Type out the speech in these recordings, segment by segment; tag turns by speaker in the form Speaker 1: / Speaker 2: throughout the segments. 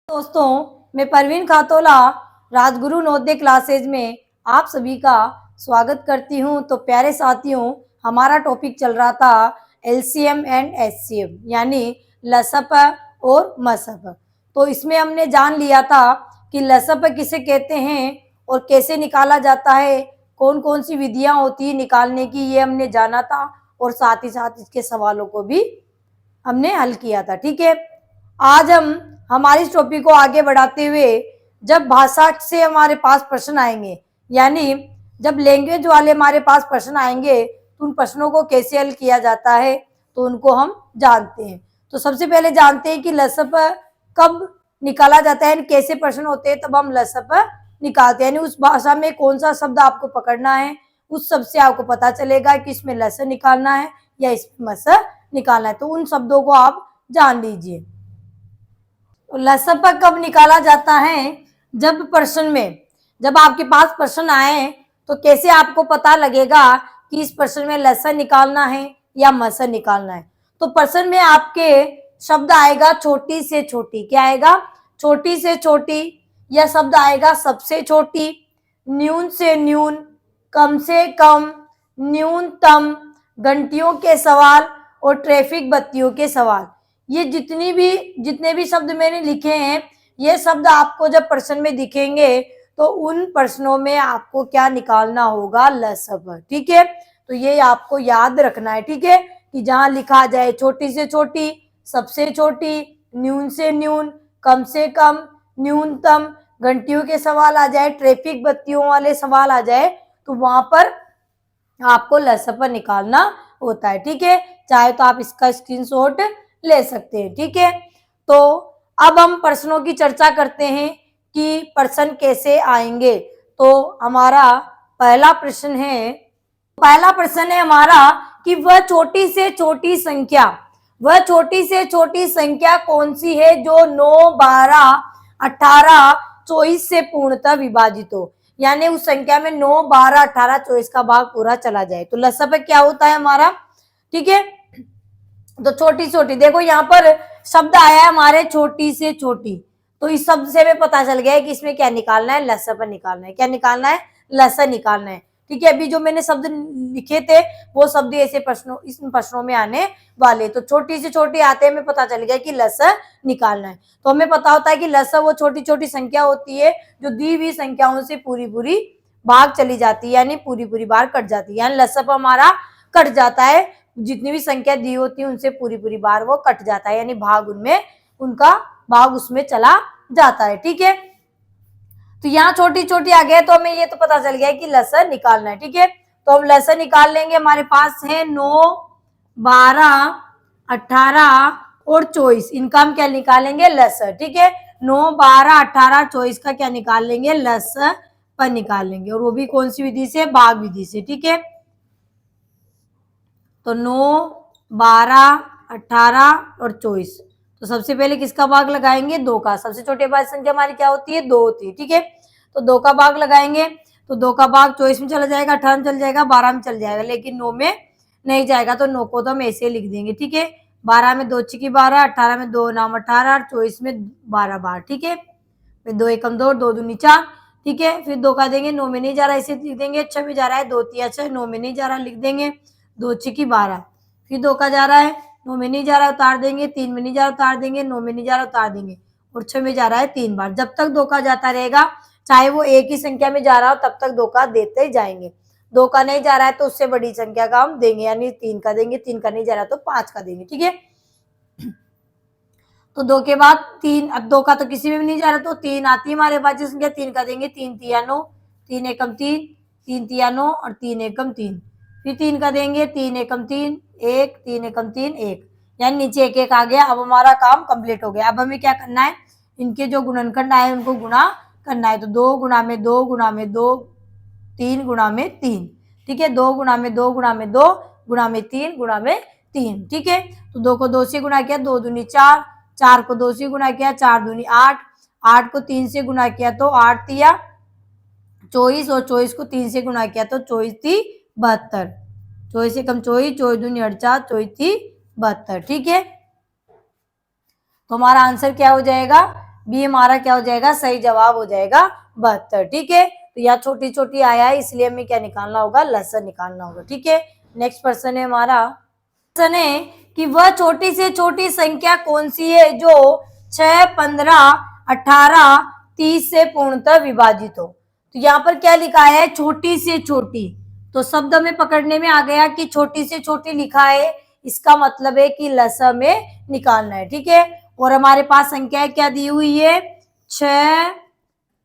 Speaker 1: दोस्तों, मैं परवीन खातोला राजगुरु नवोदय क्लासेज में आप सभी का स्वागत करती हूं। तो प्यारे साथियों, हमारा टॉपिक चल रहा था एलसीएम एंड एचसीएफ यानी लसप और मसप। तो इसमें हमने जान लिया था कि लसप किसे कहते हैं और कैसे निकाला जाता है, कौन कौन सी विधियां होती है निकालने की, ये हमने जाना था और साथ ही साथ इसके सवालों को भी हमने हल किया था। ठीक है, आज हम हमारी इस टॉपिक को आगे बढ़ाते हुए जब भाषा से हमारे पास प्रश्न आएंगे यानी जब लैंग्वेज वाले हमारे पास प्रश्न आएंगे तो उन प्रश्नों को कैसे हल किया जाता है तो उनको हम जानते हैं। तो सबसे पहले जानते हैं कि लसप कब निकाला जाता है, कैसे प्रश्न होते हैं तब हम लसप निकालते हैं। यानी उस भाषा में कौन सा शब्द आपको पकड़ना है, उस शब्द से आपको पता चलेगा कि इसमें लस निकालना है या इसमें मस निकालना है। तो उन शब्दों को आप जान लीजिए। लसप कब निकाला जाता है? जब प्रश्न में, जब आपके पास प्रश्न आए तो कैसे आपको पता लगेगा कि इस प्रश्न में लस निकालना है या मस निकालना है। तो प्रश्न में आपके शब्द आएगा छोटी से छोटी, क्या आएगा? छोटी से छोटी, यह शब्द आएगा सबसे छोटी, न्यून से न्यून, कम से कम, न्यूनतम, घंटियों के सवाल और ट्रैफिक बत्तियों के सवाल। ये जितने भी शब्द मैंने लिखे हैं, ये शब्द आपको जब प्रश्न में दिखेंगे तो उन प्रश्नों में आपको क्या निकालना होगा? लसप। ठीक है, तो ये आपको याद रखना है। ठीक है, कि जहां लिखा जाए छोटी से छोटी, सबसे छोटी, न्यून से न्यून, कम से कम, न्यूनतम, घंटियों के सवाल आ जाए, ट्रैफिक बत्तियों वाले सवाल आ जाए, तो वहां पर आपको लसप निकालना होता है। ठीक है, चाहे तो आप इसका स्क्रीनशॉट ले सकते हैं। ठीक है, तो अब हम प्रश्नों की चर्चा करते हैं कि प्रश्न कैसे आएंगे। तो हमारा पहला प्रश्न है हमारा कि वह छोटी से छोटी संख्या कौन सी है जो 9, 12, 18, 24 से पूर्णतः विभाजित हो। यानी उस संख्या में 9, 12, 18, 24 का भाग पूरा चला जाए। तो लसप क्या होता है हमारा? ठीक है, तो छोटी छोटी, देखो यहाँ पर शब्द आया है हमारे छोटी से छोटी, तो इस शब्द से हमें पता चल गया है कि इसमें क्या निकालना है? लसप निकालना है। क्या निकालना है? लस निकालना है। ठीक है, अभी जो मैंने शब्द लिखे थे वो शब्द ऐसे इस प्रश्नों में आने वाले। तो छोटी से छोटी आते हैं, हमें पता चल गया कि लस निकालना है। तो हमें पता होता है कि लस वो छोटी छोटी संख्या होती है जो दी हुई संख्याओं से पूरी पूरी भाग चली जाती है, यानी पूरी पूरी बार कट जाती है। यानी लसप हमारा कट जाता है, जितनी भी संख्या दी होती है उनसे पूरी पूरी बार वो कट जाता है, यानी भाग उनका भाग उसमें चला जाता है। ठीक है, तो यहाँ छोटी छोटी आ गया तो हमें ये तो पता चल गया कि लस निकालना है। ठीक है, तो हम लस निकाल लेंगे। हमारे पास है 9, 12, 18 और 24, इनका हम क्या निकालेंगे? लस। ठीक है, 9, 12, 18, 24 का क्या निकाल लेंगे? लस पर निकाल लेंगे, और वो भी कौन सी विधि से? भाग विधि से। ठीक है, तो 9, 12, 18 और 24, तो सबसे पहले किसका भाग लगाएंगे? 2 का। सबसे छोटी अभाज्य संख्या हमारी क्या होती है? 2 होती है। ठीक है, तो 2 का भाग लगाएंगे, तो 2 का भाग 24 में चला जाएगा, 18 में चल जाएगा, 12 में चल जाएगा, लेकिन 9 में नहीं जाएगा। तो 9 को तो हम ऐसे लिख देंगे। ठीक है, 12 में 2 छिकी 12, 18 में 2 नाम 18, 24 में 12 बार। ठीक है, फिर 2 एकम 2, 2 दूनी 4। ठीक है, फिर 2 का देंगे, 9 में नहीं जा रहा ऐसे लिख देंगे। 6 में जा रहा है, 2 तिया 6, 9 में नहीं जा रहा लिख देंगे, 2 छिकी 12। फिर 2 का जा रहा है, 9 में नहीं जा रहा उतार देंगे, 3 में नहीं जा रहा उतार देंगे, 9 में नहीं जा रहा उतार देंगे, और 6 में जा रहा है 3 बार। जब तक 2 का जाता रहेगा, चाहे वो एक ही संख्या में जा रहा हो, तब तक 2 का देते ही जाएंगे। 2 का नहीं जा रहा है तो उससे बड़ी संख्या का हम देंगे, यानी 3 का देंगे, 3 का नहीं जा रहा तो 5 का देंगे। ठीक है, तो 2 के बाद 3, अब 2 का तो किसी में भी नहीं जा रहा तो 3 आती है हमारे पास संख्या, 3 का देंगे, 3 तिया 9, 3 एकम 3, 3 तिया 9 और 3 एकम 3। फिर 3 का देंगे, 3 एकम 3, 1, 3 एकम 3, 1, यानी नीचे 1 1 आ गया। अब हमारा काम कंप्लीट हो गया। अब हमें क्या करना है? इनके जो गुणनखंड आए उनको गुणा करना है। तो 2 गुणा में 2 गुणा में 2, 3 गुणा में 3। ठीक है, 2 गुणा में 2 गुणा में 2 गुणा में 3 गुणा में 3। ठीक है, तो 2 को 2 से गुणा किया, 2 दूनी 4, 4 को 2 से गुणा किया, 4 दूनी 8, 8 को 3 से गुणा किया तो 8 तिया 24, और 24 को 3 से गुणा किया तो 24 थी 72, 24 से कम 24, 24 दूनी 48, 24 थी 72। ठीक है, तो हमारा आंसर क्या हो जाएगा? बी हमारा क्या हो जाएगा, सही जवाब हो जाएगा 72। ठीक है, तो यहाँ छोटी छोटी आया है इसलिए हमें क्या निकालना होगा, लसन निकालना होगा। ठीक है, नेक्स्ट पर्सन है हमारा, प्रश्न है कि वह छोटी से छोटी संख्या कौन सी है जो 6, 15, 18, 30 से पूर्णतः विभाजित हो। तो यहाँ पर क्या लिखा है, छोटी से छोटी, तो शब्द में पकड़ने में आ गया कि छोटी से छोटी लिखा है, इसका मतलब है कि लसा में निकालना है। ठीक है, और हमारे पास संख्याएं क्या दी हुई है, 6,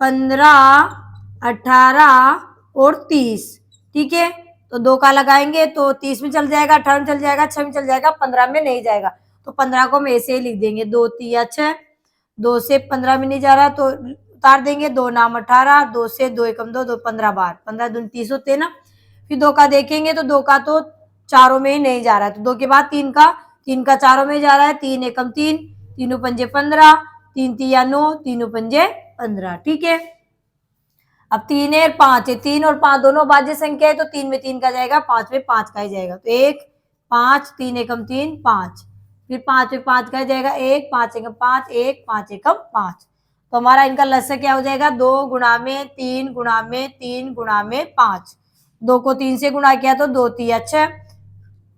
Speaker 1: 15, 18 और 30। ठीक है, तो 2 का लगाएंगे तो 30 में चल जाएगा, 18 में चल जाएगा, 6 में चल जाएगा, 15 में नहीं जाएगा, तो 15 को हम ऐसे ही लिख देंगे, 2 3 6, 2 से 15 में नहीं जा रहा तो उतार देंगे, 2 नाम 18, 2 से 2 एकम 2, 2 15 बार, 15 दूनी 30 होते हैं ना। फिर 2 का देखेंगे तो 2 का तो चारों में ही नहीं जा रहा है, तो 2 के बाद 3 का चारों में जा रहा है, 3 एकम 3, 3 पंजे 15, 3 3 9, 3 पंजे 15। ठीक है, अब 3 है 5 है, 3 और 5 दोनों भाज्य संख्या है, तो 3 में 3 का जाएगा, 5 में 5 का ही जाएगा, तो 1 5, 3 एकम 3 5, फिर 5 में 5 का जाएगा, 1 5 एकम 5, 1 5 एकम 5। तो हमारा इनका लस्य क्या हो जाएगा, 2 गुणा में 3 गुणा में 3 गुणा में 5। 2 को 3 से गुणा किया तो 2 3 6,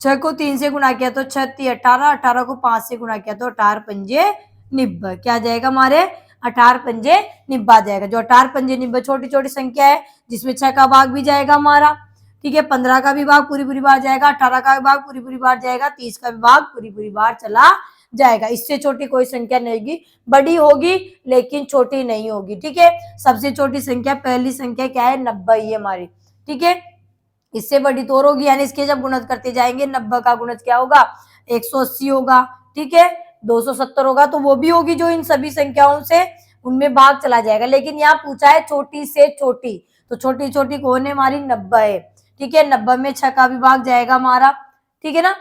Speaker 1: 6 को 3 से गुणा किया तो 6 3 18, 18 को 5 से गुणा किया तो 18 पंजे 90। क्या जाएगा हमारे, 18 पंजे 90 आ जाएगा। जो 18 पंजे 90 छोटी छोटी संख्या है जिसमें 6 का भाग भी जाएगा हमारा। ठीक है, 15 का भी भाग पूरी पूरी बार जाएगा, 18 का भी भाग पूरी पूरी बार जाएगा, 30 का भी भाग पूरी पूरी बार चला जाएगा। इससे छोटी कोई संख्या नहीं होगी, बड़ी होगी लेकिन छोटी नहीं होगी। ठीक है, सबसे छोटी संख्या पहली संख्या क्या है, 90 ही हमारी। ठीक है, इससे बड़ी तो और होगी, यानी इसके जब गुणज करते जाएंगे 90 का गुणज क्या होगा, 180 होगा। ठीक है, 270 होगा, तो वो भी होगी जो इन सभी संख्याओं से उनमें भाग चला जाएगा। लेकिन यहाँ पूछा है छोटी से छोटी, तो छोटी छोटी कौन है हमारी, 90 है। ठीक है, 90 में 6 का भी भाग जाएगा हमारा। ठीक है ना,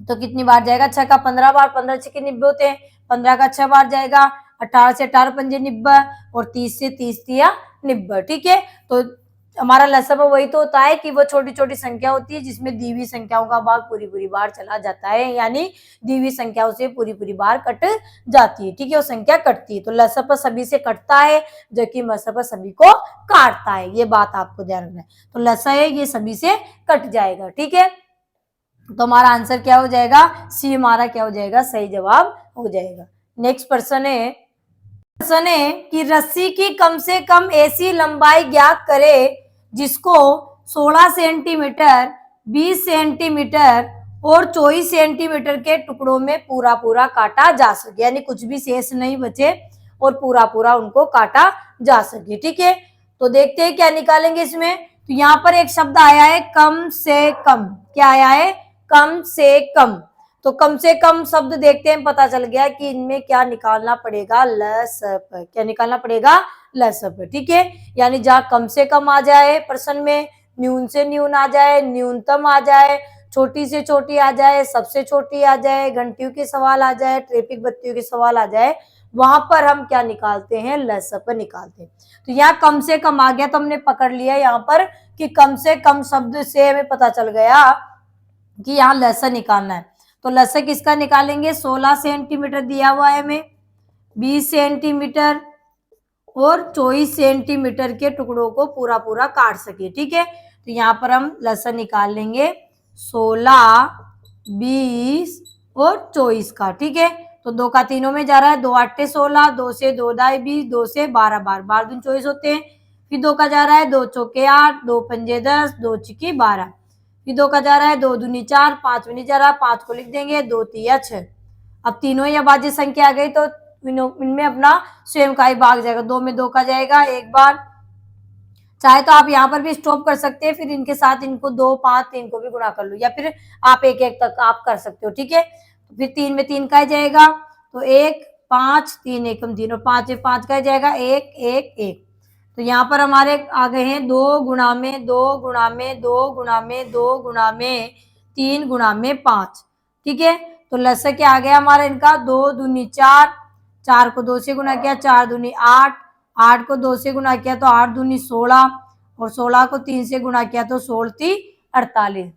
Speaker 1: तो कितनी बार जाएगा, 6 का 15 बार, 15 6 के 90 होते हैं, 15 का 6 बार जाएगा, 18 से 18 पंजे 90 और 30 से 30 दिया 90। ठीक है, तो हमारा लसम वही तो होता है कि वो छोटी छोटी संख्या होती है जिसमें दी हुई संख्याओं का भाग पूरी पूरी बार चला जाता है, यानी दी हुई संख्याओं से पूरी पूरी बार कट जाती है। ठीक है, वो संख्या कटती है, तो लसम सभी से कटता है जबकि मसम सभी को काटता है, ये बात आपको ध्यान रखना है। तो लसा है ये सभी से कट जाएगा। ठीक है, तो हमारा आंसर क्या हो जाएगा, सी हमारा क्या हो जाएगा, सही जवाब हो जाएगा। नेक्स्ट पर्सन है कि रस्सी की कम से कम ऐसी लंबाई ज्ञात करे जिसको 16 सेंटीमीटर, 20 सेंटीमीटर और 24 सेंटीमीटर के टुकड़ों में पूरा पूरा काटा जा सके, यानी कुछ भी शेष नहीं बचे और पूरा पूरा उनको काटा जा सके। ठीक है, तो देखते हैं क्या निकालेंगे इसमें। तो यहाँ पर एक शब्द आया है कम से कम, क्या आया है, कम से कम। तो कम से कम शब्द देखते हैं, पता चल गया कि इनमें क्या निकालना पड़ेगा, लसप। क्या निकालना पड़ेगा, लसप। ठीक है, यानी जहाँ कम से कम आ जाए प्रश्न में, न्यून से न्यून आ जाए, न्यूनतम आ जाए, छोटी से छोटी आ जाए, सबसे छोटी आ जाए, घंटियों के सवाल आ जाए, ट्रैफिक बत्तियों के सवाल आ जाए, वहां पर हम क्या निकालते हैं, लसप निकालते हैं। तो यहाँ कम से कम आ गया तो हमने पकड़ लिया यहाँ पर कि कम से कम शब्द से हमें पता चल गया कि यहाँ लसा निकालना है। तो लसा किसका निकालेंगे, 16 सेंटीमीटर दिया हुआ है हमें, 20 सेंटीमीटर और 24 सेंटीमीटर के टुकड़ों को पूरा पूरा काट सके। ठीक है, तो यहाँ पर हम लसा निकाल लेंगे 16, 20 और 24 का। ठीक है, तो 2 का तीनों में जा रहा है, 2 8 16, 2 से 2 दाई 20, 2 से 12 बार, 12 दूनी 24 होते हैं। फिर 2 का जा रहा है, 2 चौके 8, 2 पंजे 10, 2 छिकी 12। फिर 2 का जा रहा है, 2 दूनी 4, 5 में नहीं जा रहा, 5 को लिख देंगे, 2 3 6। अब तीनों ही अभाज्य संख्या आ गई तो इनमें अपना स्वयं का ही भाग जाएगा, 2 में 2 का जाएगा एक बार। चाहे तो आप यहाँ पर भी स्टॉप कर सकते हैं, फिर इनके साथ इनको 2 5 3 को भी गुणा कर लो, या फिर आप एक एक तक आप कर सकते हो। ठीक है, तो फिर 3 में 3 का ही जाएगा, तो 1 5 3 एकम 3 और 5 में 5 का ही जाएगा, 1 1 1। तो यहाँ पर हमारे आ गए हैं 2 गुणा में 2 गुणा में 2 गुणा में 2 गुणा में 3 गुणा में 5। ठीक है, तो लसा क्या आ गया हमारा इनका, 2 दूनी 4, 4 को 2 से गुणा किया, 4 दूनी 8, 8 को 2 से गुणा किया तो 8 दूनी 16 और 16 को 3 से गुणा किया तो 16 3 48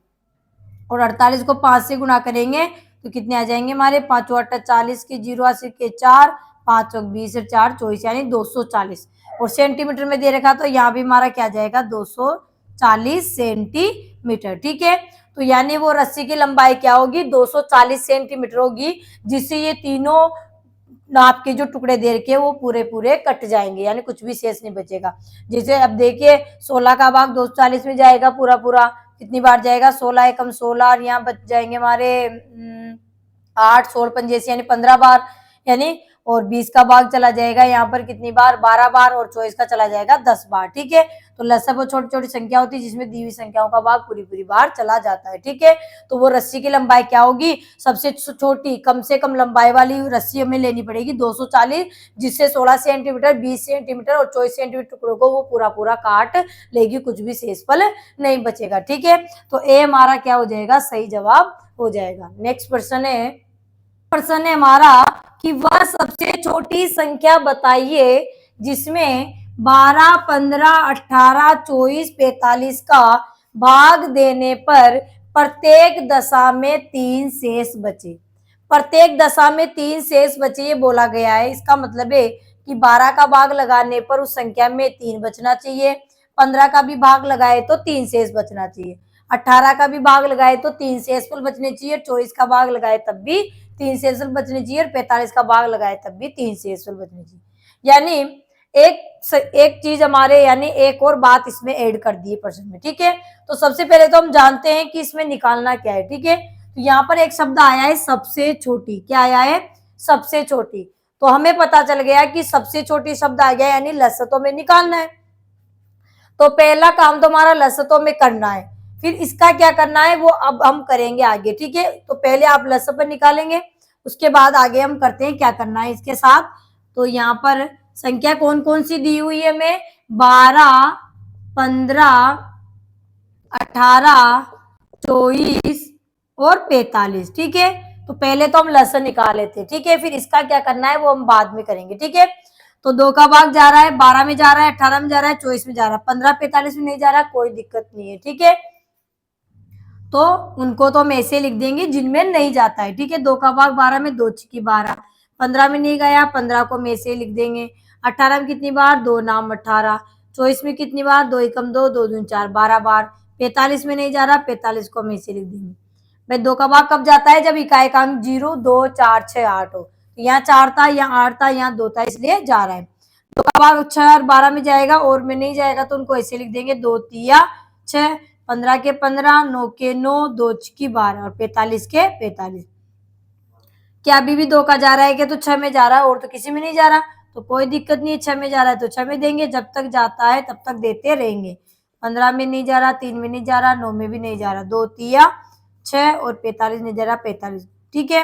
Speaker 1: और 48 को 5 से गुणा करेंगे तो कितने आ जाएंगे हमारे, 5 8 40 के 0 80 के 4, 5 चौक 20 और 4 24 यानी 240। और सेंटीमीटर में दे रखा तो यहाँ भी हमारा क्या जाएगा 240 सेंटीमीटर। ठीक है, तो यानी वो रस्सी की लंबाई क्या होगी 240 सेंटीमीटर होगी, जिससे ये तीनों नाप के जो टुकड़े दे रखे वो पूरे पूरे कट जाएंगे, यानी कुछ भी शेष नहीं बचेगा। जैसे अब देखिए 16 का भाग 240 में जाएगा पूरा पूरा, कितनी बार जाएगा 16 एकम 16 और यहाँ बच जाएंगे हमारे 8 16 पंजे यानी 15 बार, यानी और 20 का भाग चला जाएगा यहाँ पर कितनी बार 12 बार, और 24 का चला जाएगा 10 बार। ठीक है, तो लसब वो छोटी छोटी संख्या होती है जिसमें दी हुई संख्याओं का भाग पूरी पूरी बार चला जाता है। ठीक है, तो वो रस्सी की लंबाई क्या होगी, सबसे छोटी कम से कम लंबाई वाली रस्सी हमें लेनी पड़ेगी 240, जिससे 16 सेंटीमीटर 20 सेंटीमीटर और 24 सेंटीमीटर टुकड़ों को वो पूरा पूरा काट लेगी, कुछ भी शेषफल नहीं बचेगा। ठीक है, तो ए हमारा क्या हो जाएगा, सही जवाब हो जाएगा। नेक्स्ट प्रश्न है हमारा कि वह सबसे छोटी संख्या बताइए जिसमें 12 15 18 24 45 का भाग देने पर प्रत्येक दशा में 3 शेष बचे। प्रत्येक दशा में 3 शेष बचे ये बोला गया है। इसका मतलब है कि 12 का भाग लगाने पर उस संख्या में 3 बचना चाहिए, 15 का भी भाग लगाए तो 3 शेष बचना चाहिए, 18 का भी भाग लगाए तो 3 शेषफल बचने चाहिए, 24 का भाग लगाए तब भी 3 शेषफल बचने चाहिए, और 45 का भाग लगाए तब भी 3 शेषफल बचने चाहिए। यानी एक चीज हमारे यानी एक और बात इसमें ऐड कर दी है प्रश्न में। ठीक है, तो सबसे पहले तो हम जानते हैं कि इसमें निकालना क्या है। ठीक है, तो यहाँ पर एक शब्द आया है सबसे छोटी, क्या आया है सबसे छोटी, तो हमें पता चल गया कि सबसे छोटी शब्द आ गया यानी लसतों में निकालना है। तो पहला काम तो हमारा लसतों में करना है, फिर इसका क्या करना है वो अब हम करेंगे आगे। ठीक है, तो पहले आप लसत पर निकालेंगे, उसके बाद आगे हम करते हैं क्या करना है इसके साथ। तो यहाँ पर संख्या कौन कौन सी दी हुई है हमें, 12 15 18 24 और 45। ठीक है, तो पहले तो हम लसन निकाल लेते हैं। ठीक है, फिर इसका क्या करना है वो हम बाद में करेंगे। ठीक है, तो 2 का भाग जा रहा है 12 में जा रहा है, 18 में जा रहा है, 24 में जा रहा है, 15 45 में नहीं जा रहा, कोई दिक्कत नहीं है। ठीक है, तो उनको तो हम ऐसे लिख देंगे जिनमें नहीं जाता है। ठीक है, 2 का भाग 12 में 2 छिकी 12, 15 में नहीं गया 15 को हम ऐसे लिख देंगे, 18 में कितनी बार 2 नाम 18, 24 में कितनी बार 2 एकम 2 2 दूनी 4 12 बार, 45 में नहीं जा रहा 45 को हम ऐसे लिख देंगे। भाई 2 का भाग कब जाता है जब इकाई का अंक 0 2 4 6 8 हो, यहाँ 4 था यहाँ 8 था यहाँ 2 था इसलिए जा रहा है। 2 का भाग 6 और 12 में जाएगा और में नहीं जाएगा तो उनको ऐसे लिख देंगे 2 तिया 6, 15 के 15 9 के 9 2 की 12 और 45 के 45। क्या अभी भी 2 का जा रहा है क्या, तो 6 में जा रहा है और तो किसी में नहीं जा रहा, तो कोई दिक्कत नहीं है, 6 में जा रहा है तो 6 में देंगे, जब तक जाता है तब तक देते रहेंगे। 15 में नहीं जा रहा, 3 में नहीं जा रहा, 9 में भी नहीं जा रहा, 2 तिया 6 और 45 नहीं जा रहा 45। ठीक है,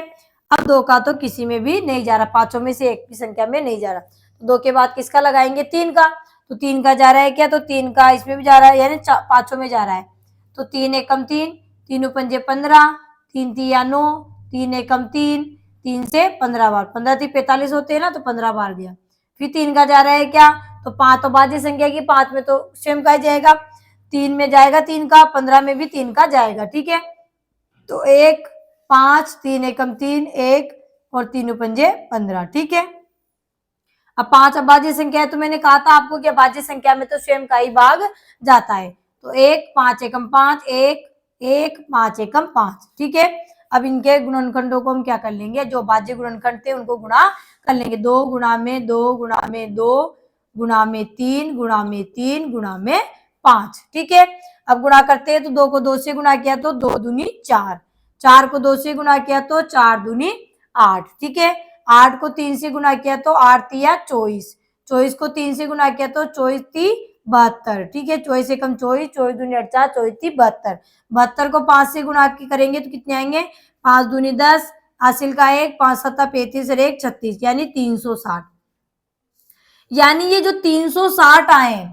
Speaker 1: अब 2 का तो किसी में भी नहीं जा रहा, पांचों में से एक भी संख्या में नहीं जा रहा, तो 2 के बाद किसका लगाएंगे 3 का, तो 3 का जा रहा है क्या, तो 3 का इसमें भी जा रहा है यानी पांचों में जा रहा है, तो 3 एकम 3 3 पंजे 15 3 तिया 9 3 एकम 3 3 से 15 बार, 15 3 45 होते हैं ना, तो 15 बार गया। फिर 3 का जा रहा है क्या, तो 5 तो बाध्य संख्या की 5 में तो सेम का ही जाएगा, 3 में जाएगा 3 का, 15 में भी 3 का जाएगा। ठीक है, तो 1 5 3 एकम 3 1 और 3 पंजे 15। ठीक है, अब 5 अभाज्य संख्या है, तो मैंने कहा था आपको कि अभाज्य संख्या में तो स्वयं का ही भाग जाता है, तो 1 5 एकम 5 1 1 5 एकम 5। ठीक है, अब इनके गुणनखंडों को हम क्या कर लेंगे, जो अभाज्य गुणनखंड थे उनको गुणा कर लेंगे, 2 गुणा में 2 गुणा में 2 गुणा में 3 गुणा में 3 गुणा में 5। ठीक है, अब गुणा करते हैं तो 2 को 2 से गुणा किया तो 2 दूनी 4, 4 को 2 से गुणा किया तो 4 दूनी 8। ठीक है, 8 को 3 से गुणा किया तो 8 तिया 24, 24 को 3 से गुणा किया तो 24 ती 72। ठीक है, 24 एकम 24 24 दूनी 48 24 ती 72, 72 को 5 से गुणा करेंगे तो कितने आएंगे 5 दूनी 10, हासिल का 1 5 7 35 और 1 36 यानी 360। यानी ये जो 360 आए,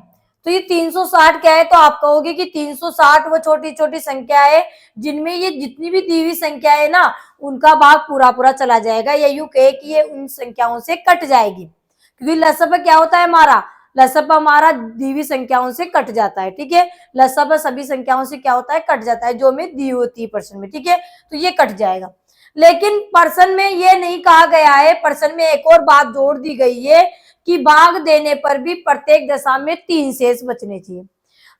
Speaker 1: तो ये 360 क्या है, तो आप कहोगे कि 360 वो छोटी छोटी संख्या है जिनमें ये जितनी भी दी हुई संख्या है ना उनका भाग पूरा पूरा चला जाएगा, या यूं कहे कि ये उन संख्याओं से कट जाएगी, क्योंकि लसब क्या होता है हमारा, लसब हमारा दी हुई संख्याओं से कट जाता है। ठीक है, लसब सभी संख्याओं से क्या होता है कट जाता है जो हमें दी होती है प्रश्न में। ठीक है, तो ये कट जाएगा, लेकिन प्रश्न में ये नहीं कहा गया है, प्रश्न में एक और बात जोड़ दी गई है कि भाग देने पर भी प्रत्येक दशा में 3 शेष बचने चाहिए।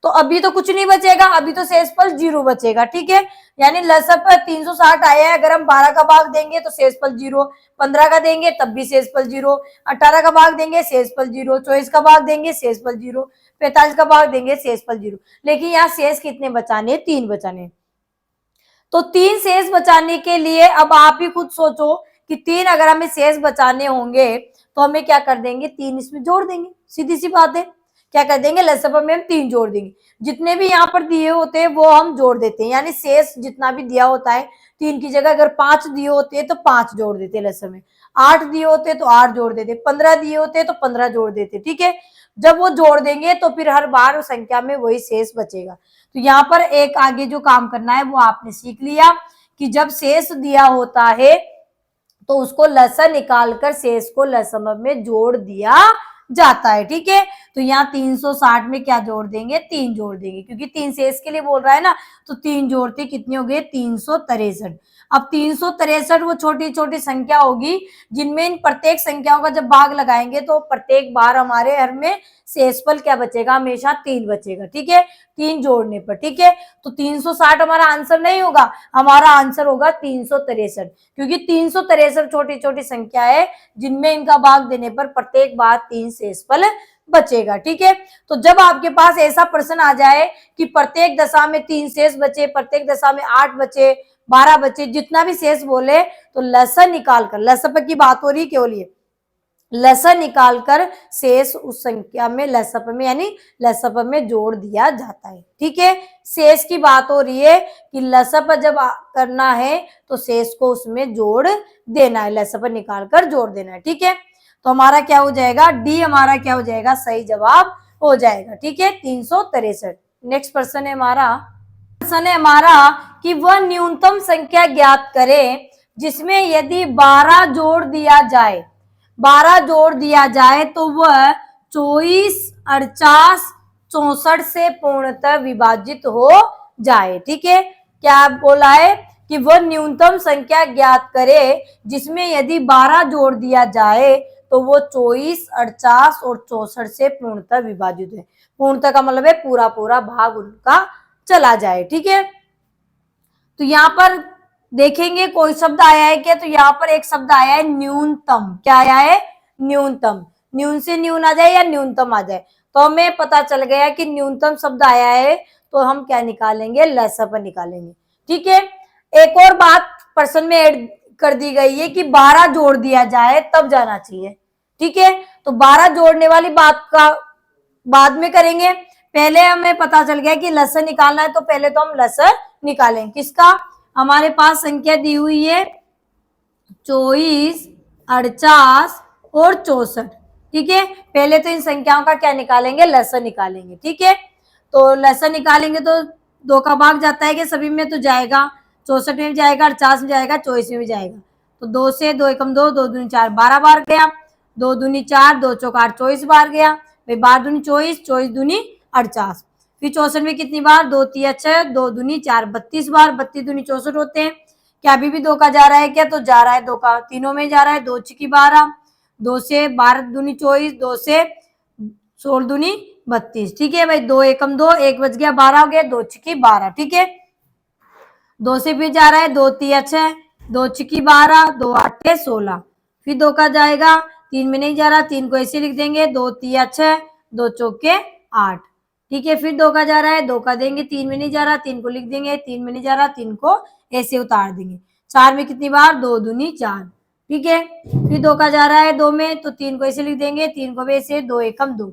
Speaker 1: तो अभी तो कुछ नहीं बचेगा, अभी तो शेषफल 0 बचेगा, ठीक है। यानी लसप 360 आया है, अगर हम 12 का भाग देंगे तो शेषफल 0, 15 का देंगे तब भी शेषफल 0, 18 का भाग देंगे शेषफल 0, 24 का भाग देंगे शेषफल 0, 45 का भाग देंगे शेषफल 0। लेकिन यहाँ शेष कितने बचाने? 3 बचाने। तो 3 शेष बचाने के लिए अब आप ही खुद सोचो कि 3 अगर हमें शेष बचाने होंगे तो हमें क्या कर देंगे? 3 इसमें जोड़ देंगे, सीधी सी बात है। क्या कर देंगे? लसप में हम 3 जोड़ देंगे, जितने भी यहाँ पर दिए होते हैं वो हम जोड़ देते हैं, यानी शेष जितना भी दिया होता है 3 की जगह अगर 5 दिए होते हैं तो 5 जोड़ देते लसप में, 8 दिए होते तो 8 जोड़ देते, 15 दिए होते तो 15 जोड़ देते, ठीक है। जब वो जोड़ देंगे तो फिर हर बार संख्या में वही शेष बचेगा। तो यहाँ पर एक आगे जो काम करना है वो आपने सीख लिया कि जब शेष दिया होता है तो उसको लसन निकालकर शेष को लसम में जोड़ दिया जाता है, ठीक है। तो यहाँ 360 में क्या जोड़ देंगे? 3 जोड़ देंगे, क्योंकि 3 शेष के लिए बोल रहा है ना, तो 3 जोड़ते कितने हो गए? 363। अब 363 वो छोटी छोटी संख्या होगी जिनमें इन प्रत्येक संख्याओं का जब भाग लगाएंगे तो प्रत्येक बार हमारे हर में शेषफल क्या बचेगा? हमेशा 3 बचेगा, ठीक है, 3 जोड़ने पर, ठीक है। तो 360 हमारा आंसर नहीं होगा, हमारा आंसर होगा 363, क्योंकि 363 छोटी छोटी संख्या है जिनमें इनका भाग देने पर प्रत्येक बार 3 शेषफल बचेगा, ठीक है। तो जब आपके पास ऐसा प्रश्न आ जाए कि प्रत्येक दशा में 3 शेष बचे, प्रत्येक दशा में 8 बचे, 12 बचे, जितना भी शेष बोले तो लसन निकालकर, लसप की बात हो रही केवल ये, लसन निकालकर शेष उस संख्या में लसप में यानी लसप में जोड़ दिया जाता है, ठीक है। शेष की बात हो रही है कि लसप जब करना है तो शेष को उसमें जोड़ देना है, लसप निकालकर जोड़ देना है, ठीक है। तो हमारा क्या हो जाएगा? डी हमारा क्या हो जाएगा? सही जवाब हो जाएगा, ठीक है, 363। नेक्स्ट प्रश्न है हमारा कि वह न्यूनतम संख्या ज्ञात करें जिसमें यदि 12 जोड़ दिया जाए, 12 जोड़ दिया जाए तो वह 24, 48, 64 से पूर्णतः विभाजित हो जाए, ठीक है। क्या बोला है कि वह न्यूनतम संख्या ज्ञात करे जिसमें यदि 12 जोड़ दिया जाए तो वो 24, 48 और 64 से पूर्णतः विभाजित है। पूर्णतः का मतलब है पूरा पूरा भाग उनका चला जाए, ठीक है। तो यहाँ पर देखेंगे कोई शब्द आया है क्या? तो यहाँ पर एक शब्द आया है न्यूनतम। क्या आया है? न्यूनतम। न्यून से न्यून आ जाए या न्यूनतम आ जाए, तो हमें पता चल गया कि न्यूनतम शब्द आया है तो हम क्या निकालेंगे? लसप निकालेंगे, ठीक है। एक और बात प्रश्न में ऐड कर दी गई है कि 12 जोड़ दिया जाए तब जाना चाहिए, ठीक है। तो 12 जोड़ने वाली बात का बाद में करेंगे, पहले हमें पता चल गया कि लसन निकालना है तो पहले तो हम लसन निकालेंगे। किसका? हमारे पास संख्या दी हुई है 24, 48 और 64, ठीक है। पहले तो इन संख्याओं का क्या निकालेंगे? लसन निकालेंगे, ठीक है। तो लसन निकालेंगे तो 2 का भाग जाता है कि सभी में, तो जाएगा 64 में भी जाएगा, 48 में जाएगा, 24 में भी जाएगा। तो 2 से 2 एकम 2, 2 दूनी 4, 12 बार गया, 2 दूनी 4, 2 चौक 8, 24 बार गया, फिर 12 दूनी 24, 24 दूनी 48, फिर 64 में कितनी बार? 2 तिया 6, 2 दूनी 4, 32 बार, 32 दूनी 64 होते हैं। क्या अभी भी 2 का जा रहा है क्या? तो जा रहा है, 2 का तीनों में जा रहा है, 2 छिकी 12, 2 से 12 दूनी 24, 2 से 16 दूनी 32, ठीक है भाई। 2 एकम 2, 1 बच गया, 12 हो गया, 2 छिकी 12, ठीक है। 2 से फिर जा रहा है, 2 तिया 6, 2 छिकी 12, 2 8 16, फिर 2 का जाएगा, 3 में नहीं जा रहा, 3 को ऐसे लिख देंगे, 2 तिया 6, 2 चौके 8, ठीक है। फिर 2 का जा रहा है, 2 का देंगे, 3 में नहीं जा रहा, 3 को लिख देंगे, 3 में नहीं जा रहा, 3 को ऐसे उतार देंगे। 4 में कितनी बार? 2 दूनी 4, ठीक है। फिर 2 का जा रहा है 2 में, तो 3 को ऐसे लिख देंगे, 3 को भी ऐसे, 2 एकम 2।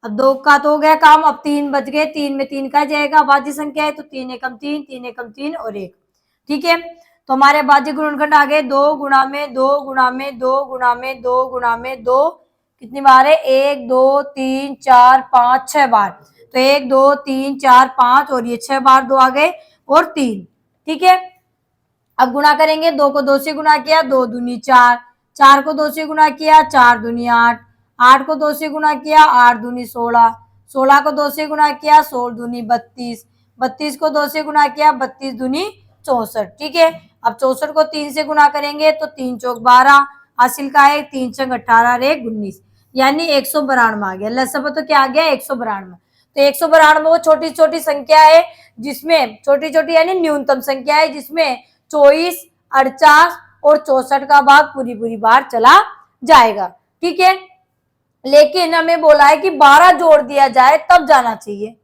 Speaker 1: अब 2 का तो हो गया काम, अब 3 बच गए, 3 में 3 का जाएगा, भाज्य संख्या है तो 3 एकम 3, 3 एकम 3 और 1, ठीक है। तो हमारे भाज्य गुणनखंड आ गए 2 गुणा में 2 गुणा में 2 गुणा में 2 गुणा में 2, कितनी बार है? 1 2 3 4 5 6 बार। तो 1 2 3 4 5 और ये 6 बार 2 आ गए और 3, ठीक है। अब गुणा करेंगे, 2 को 2 से गुणा किया, 2 दूनी 4, 4 को 2 से गुणा किया, 4 दूनी 8, 8 को 2 से गुणा किया, 8 दूनी 16, 16 को 2 से गुणा किया, 16 दूनी 32, 32 को 2 से गुणा किया, 32 दूनी 64, ठीक है। अब 64 को 3 से गुना करेंगे तो 3 चौक 12 हासिल का है, 3 चौक 18 रे 19, यानी 192 आ गया। लसब तो क्या आ गया 192। तो 192 वो छोटी छोटी संख्या है जिसमें छोटी छोटी यानी न्यूनतम संख्या है जिसमें 24, 48 और 64 का भाग पूरी पूरी बार चला जाएगा। ठीक है, लेकिन हमें बोला है कि 12 जोड़ दिया जाए तब जाना चाहिए।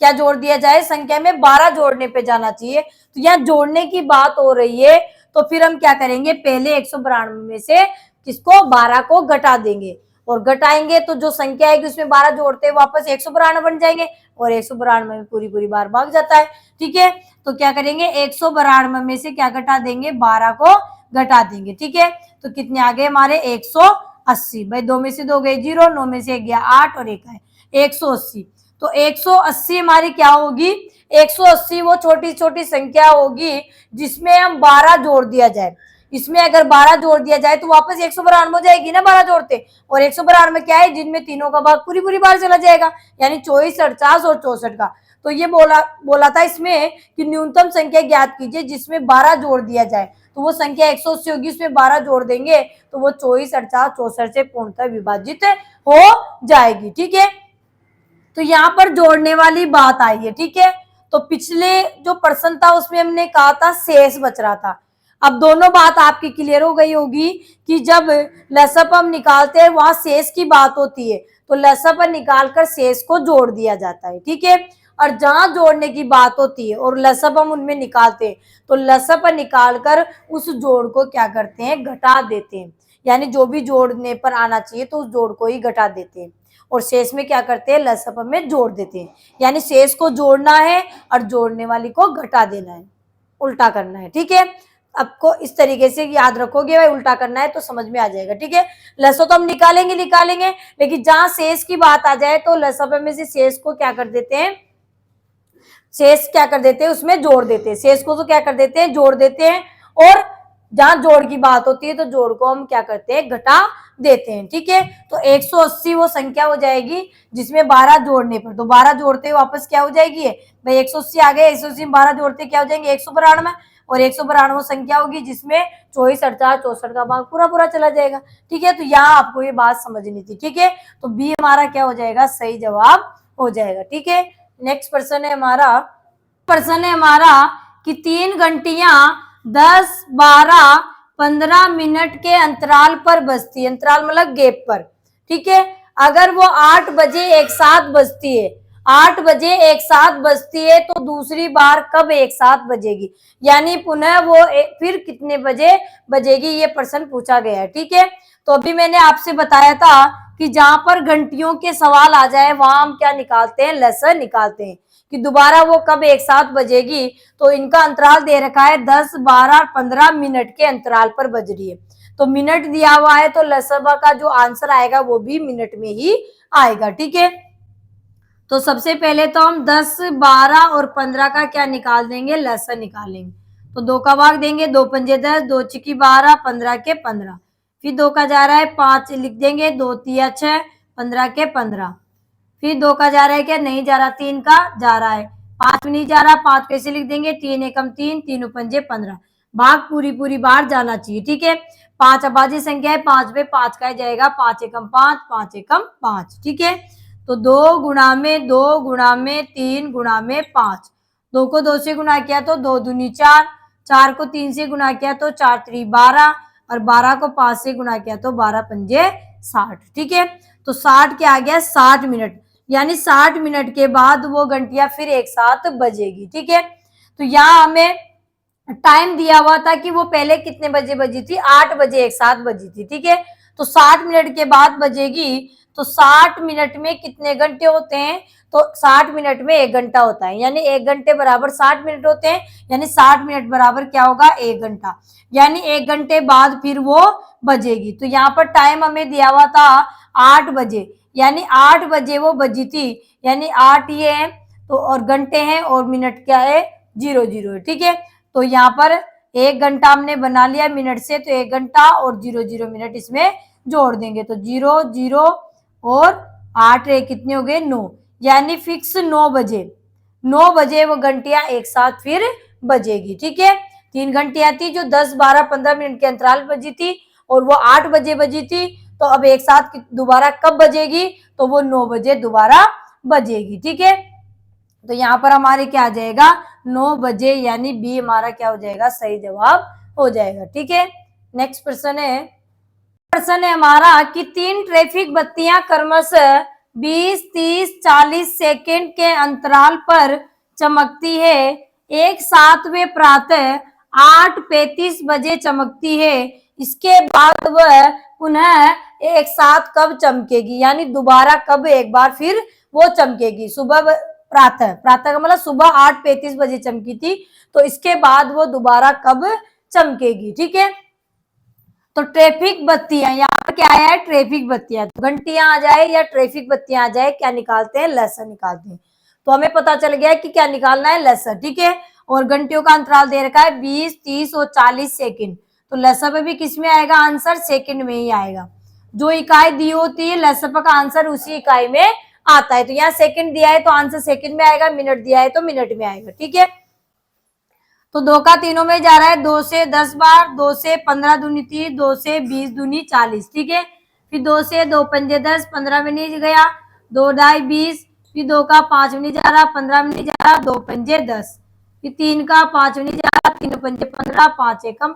Speaker 1: क्या जोड़ दिया जाए? संख्या में 12 जोड़ने पे जाना चाहिए। तो यहाँ जोड़ने की बात हो रही है तो फिर हम क्या करेंगे, पहले 192 में से किसको 12 को घटा देंगे और घटाएंगे तो जो संख्या है उसमें 12 जोड़ते हैं वापस 192 बन जाएंगे और 192 में पूरी पूरी बार भाग जाता है। ठीक है, तो क्या करेंगे 192 में से क्या घटा देंगे 12 को घटा देंगे। ठीक है, तो कितने आ गए हमारे 180। भाई 2 में से 2 गए 0, 9 में से 1 गया 8 और 1 है 180। तो 180 हमारी क्या होगी, 180 वो छोटी छोटी संख्या होगी जिसमें हम 12 जोड़ दिया जाए। इसमें अगर 12 जोड़ दिया जाए तो वापस 192 हो जाएगी ना 12 जोड़ते, और 192 में क्या है जिनमें तीनों का भाग पूरी पूरी बार चला जाएगा, यानी 24, 48 और 64 का। तो ये बोला था इसमें कि न्यूनतम संख्या ज्ञात कीजिए जिसमें 12 जोड़ दिया जाए, तो वो संख्या 180 होगी, उसमें 12 जोड़ देंगे तो वो 24, 48, 64 से पूर्णतः विभाजित हो जाएगी। ठीक है, तो यहाँ पर जोड़ने वाली बात आई है। ठीक है, तो पिछले जो प्रश्न था उसमें हमने कहा था शेष बच रहा था। अब दोनों बात आपकी क्लियर हो गई होगी कि जब लसप हम निकालते हैं वहां शेष की बात होती है तो लसप निकालकर शेष को जोड़ दिया जाता है। ठीक है, और जहां जोड़ने की बात होती है और लसप हम उनमें निकालते हैं तो लसप निकालकर उस जोड़ को क्या करते हैं घटा देते हैं, यानी जो भी जोड़ने पर आना चाहिए तो उस जोड़ को ही घटा देते हैं और शेष में क्या करते हैं लसप में जोड़ देते हैं। यानी शेष को जोड़ना है और जोड़ने वाली को घटा देना है, उल्टा करना है। ठीक है, आपको इस तरीके से याद रखोगे, भाई उल्टा करना है तो समझ में आ जाएगा। ठीक है, लसो तो हम निकालेंगे लेकिन जहां शेष की बात आ जाए तो लसप में से शेष को क्या कर देते हैं, शेष क्या कर देते हैं उसमें जोड़ देते हैं, शेष को तो क्या कर देते हैं जोड़ देते हैं, और जहां जोड़ की बात होती है तो जोड़ को हम क्या करते हैं घटा देते हैं। ठीक है, तो 180 वो संख्या हो जाएगी जिसमें 12 जोड़ने पर, तो 12 जोड़ते वापस क्या हो जाएगी भाई 180 आ गए, 180 में 12 जोड़ते क्या हो जाएंगे 192, और 192 संख्या होगी जिसमें 24, 48, 64 का भाग पूरा पूरा चला जाएगा। ठीक है, तो यहाँ आपको ये बात समझनी थी। ठीक है, तो बी हमारा क्या हो जाएगा सही जवाब हो जाएगा। ठीक है, नेक्स्ट प्रश्न है हमारा कि 3 घंटियां 10, 12, 15 मिनट के अंतराल पर बजती है, अंतराल मतलब गैप पर। ठीक है, अगर वो 8 बजे एक साथ बजती है, 8 बजे एक साथ बजती है तो दूसरी बार कब एक साथ बजेगी, यानी पुनः वो फिर कितने बजे बजेगी, ये प्रश्न पूछा गया है। ठीक है, तो अभी मैंने आपसे बताया था कि जहां पर घंटियों के सवाल आ जाए वहां हम क्या निकालते हैं लसर निकालते हैं कि दोबारा वो कब एक साथ बजेगी, तो इनका अंतराल दे रखा है 10, 12, 15 मिनट के अंतराल पर बज रही है, तो मिनट दिया हुआ है तो लसबा का जो आंसर आएगा वो भी मिनट में ही आएगा। ठीक है, तो सबसे पहले तो हम 10, 12 और 15 का क्या निकाल देंगे लसर निकालेंगे, तो 2 का भाग देंगे, 2 पंजे 10, 2 चिकी 12, 15 के 15, फिर 2 का जा रहा है 5 लिख देंगे, 2 तिया 6, 15 के 15, फिर 2 का जा रहा है क्या नहीं जा रहा, 3 का जा रहा है, 5 में नहीं जा रहा, 5 कैसे लिख देंगे 3 एकम 3, 3 पंजे 15, भाग पूरी पूरी बार जाना चाहिए। ठीक है, 5 अभाज्य संख्या है, 5 पे 5 का जाएगा, 5 एकम 5, 5 एकम 5। ठीक है, तो 2 गुणा में 2 गुणा में 3 गुणा में 5, 2 को 2 से गुणा किया तो 2 दूनी 4, 4 को 3 से गुणा किया तो 4 3 12, और 12 को 5 से गुणा किया तो 12 पंजे 60। ठीक है, तो 60 क्या आ गया 60 मिनट, यानी 60 मिनट के बाद वो घंटियां फिर एक साथ बजेगी। ठीक है, तो यहाँ हमें टाइम दिया हुआ था कि वो पहले कितने बजे बजी थी 8 बजे एक साथ बजी थी। ठीक है, तो 60 मिनट के बाद बजेगी, तो 60 मिनट में कितने घंटे होते हैं, तो 60 मिनट में 1 घंटा होता है, यानी 1 घंटे बराबर 60 मिनट होते हैं, यानी 60 मिनट बराबर क्या होगा 1 घंटा, यानी 1 घंटे बाद फिर वो बजेगी। तो यहाँ पर टाइम हमें दिया हुआ था 8 बजे, यानी 8 बजे वो बजी थी, यानी 8 ये है तो और घंटे हैं और मिनट क्या है 0 0 है। ठीक है, तो यहाँ पर 1 घंटा हमने बना लिया मिनट से, तो 1 घंटा और 0 0 मिनट इसमें जोड़ देंगे तो 0 0 और 8 कितने हो गए 9, यानी फिक्स 9 बजे वो घंटियां एक साथ फिर बजेगी। ठीक है, 3 घंटे आती जो 10, 12, 15 मिनट के अंतराल बजी थी और वो 8 बजे बजी थी। तो अब एक साथ दोबारा कब बजेगी, तो वो 9 बजे दोबारा बजेगी। ठीक है, तो यहाँ पर हमारे क्या आ जाएगा 9 बजे, यानी बी हमारा क्या हो जाएगा, सही जवाब हो जाएगा। ठीक है, नेक्स्ट प्रश्न है हमारा कि 3 ट्रैफिक बत्तियां क्रमशः 20, 30, 40 सेकेंड के अंतराल पर चमकती है। एक साथ वे प्रातः 8:35 बजे चमकती है। इसके बाद वह पुनः एक साथ कब चमकेगी, यानी दोबारा कब एक बार फिर वो चमकेगी। सुबह प्रातः का मतलब सुबह 8:35 बजे चमकी थी, तो इसके बाद वो दोबारा कब चमकेगी। ठीक है, तो ट्रैफिक बत्तियां, यहाँ पर क्या आया है, ट्रैफिक बत्तियां। तो घंटियां आ जाए या ट्रैफिक बत्तियां आ जाए, क्या निकालते हैं, लेसर निकालते हैं। तो हमें पता चल गया कि क्या निकालना है, लेसर। ठीक है, और घंटियों का अंतराल दे रखा है 20, 30 और 40 सेकंड। तो लेसर पे भी किस में आएगा आंसर, सेकंड में ही आएगा। जो इकाई दी होती है लेसर का आंसर उसी इकाई में आता है। तो यहाँ सेकंड दिया है तो आंसर सेकंड में आएगा, मिनट दिया है तो मिनट में आएगा। ठीक है, तो 2 का तीनों में जा रहा है, 2 से 10 बार, 2 से 15 दूनी 30, 2 से 20 दूनी 40। ठीक है, फिर 2 से 2 पंजे 10, 15 में नहीं गया, 2 ढाई 20, फिर 2 का 5 में नहीं जा रहा, 15 में नहीं जा रहा, 2 पंजे 10, फिर 3 का 5 में नहीं जा रहा, 3 पंजे 15, 5 एकम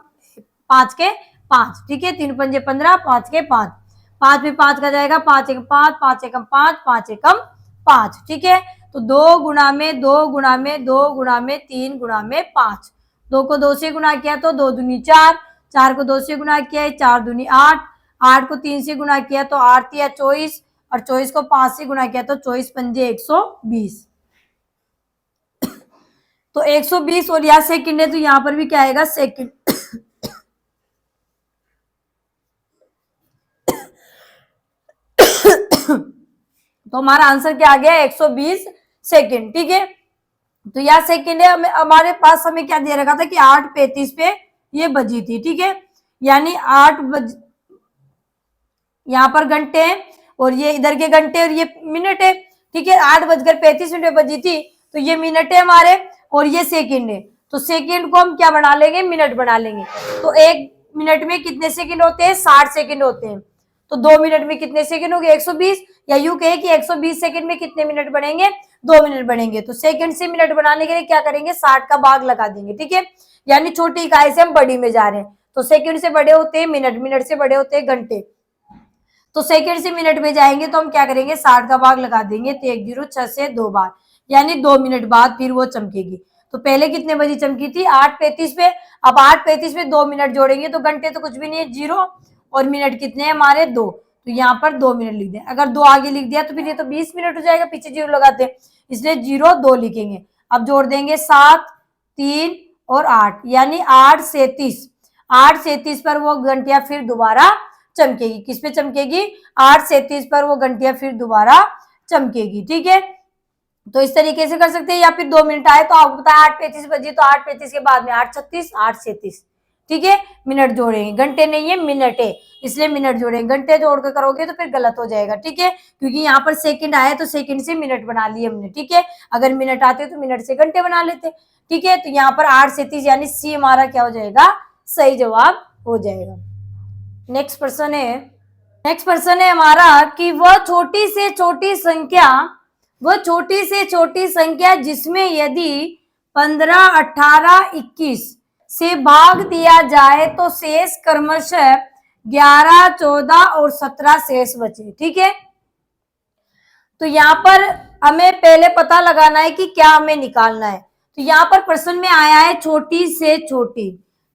Speaker 1: 5 के 5। ठीक है, 3 पंजे 15, 5 के 5, 5 में 5 का जाएगा, 5 एकम 5, 5 एकम 5, 5 एकम 5। ठीक है, तो 2 गुणा में 2 गुणा में 2 गुणा में 3 गुणा में 5। 2 को 2 से गुणा किया तो 2 दूनी 4, 4 को 2 से गुणा किया 4 दूनी 8, 8 को 3 से गुणा किया तो 8 तिया 24, और 24 को 5 से गुणा किया तो 24 पंजे 120। तो 120 और यहाँ सेकंड है, तो यहाँ पर भी क्या आएगा, सेकंड। तो हमारा आंसर क्या आ गया, 120 सेकंड। ठीक है, तो यह सेकंड है। हमारे पास हमें क्या दे रखा था कि 8:35 पे ये बजी थी। ठीक है, यानी 8 बज, यहाँ पर घंटे हैं और ये इधर के घंटे और ये मिनट है। ठीक है, 8:35 बजी थी, तो ये मिनट है हमारे और ये सेकंड है। तो सेकंड को हम क्या बना लेंगे, मिनट बना लेंगे। तो 1 मिनट में कितने सेकंड होते हैं, 60 सेकंड होते हैं। तो 2 मिनट में कितने सेकंड हो गए, 120, या यूं कहे कि 120 सेकंड में कितने मिनट बनेंगे, 2 मिनट बनेंगे। तो सेकंड से मिनट बनाने के लिए क्या करेंगे, 60 का भाग लगा देंगे। ठीक है, यानी छोटी इकाई से हम बड़ी में जा रहे हैं। तो सेकंड से बड़े होते हैं मिनट, मिनट से बड़े होते हैं घंटे। तो सेकंड से मिनट में जाएंगे तो हम क्या करेंगे, 60 का भाग लगा देंगे। तो 1 0 6 से 2 बार, यानी 2 मिनट बाद फिर वो चमकेगी। तो पहले कितने बजे चमकी थी, 8:35 पे। अब 8:35 पे 2 मिनट जोड़ेंगे तो घंटे तो कुछ भी नहीं है, 0, और मिनट कितने हैं हमारे, 2। तो यहाँ पर 2 मिनट लिख दें। अगर 2 आगे लिख दिया तो फिर ये तो 20 मिनट हो जाएगा, पीछे 0 लगाते हैं, इसलिए 0 2 लिखेंगे। अब जोड़ देंगे 7, 3 और 8, यानी 8 से 30। 8 से 30 पर वो घंटिया फिर दोबारा चमकेगी। किस पे चमकेगी, 8 से 30 पर वो घंटिया फिर दोबारा चमकेगी। ठीक है, तो इस तरीके से कर सकते हैं। या फिर 2 मिनट आए तो आपको पता है 8:35 बजी, तो 8:35 के बाद में 8:36, 8:37। ठीक है, मिनट जोड़ेंगे, घंटे नहीं है मिनट है, इसलिए मिनट जोड़ेंगे। घंटे जोड़कर करोगे तो फिर गलत हो जाएगा। ठीक है, क्योंकि यहाँ पर सेकंड आया तो सेकंड से मिनट बना लिए हमने। ठीक है, अगर मिनट आते तो मिनट से घंटे बना लेते। ठीक है, तो यहाँ पर 8 से 30 यानी सी हमारा क्या हो जाएगा, सही जवाब हो जाएगा। नेक्स्ट प्रश्न है हमारा कि वह छोटी से छोटी संख्या जिसमें यदि 15, 18, 21 से भाग दिया जाए तो शेष क्रमशः 11, 14 और 17 शेष बचे। ठीक है, तो यहाँ पर हमें पहले पता लगाना है कि क्या हमें निकालना है। तो यहाँ पर प्रश्न में आया है छोटी से छोटी,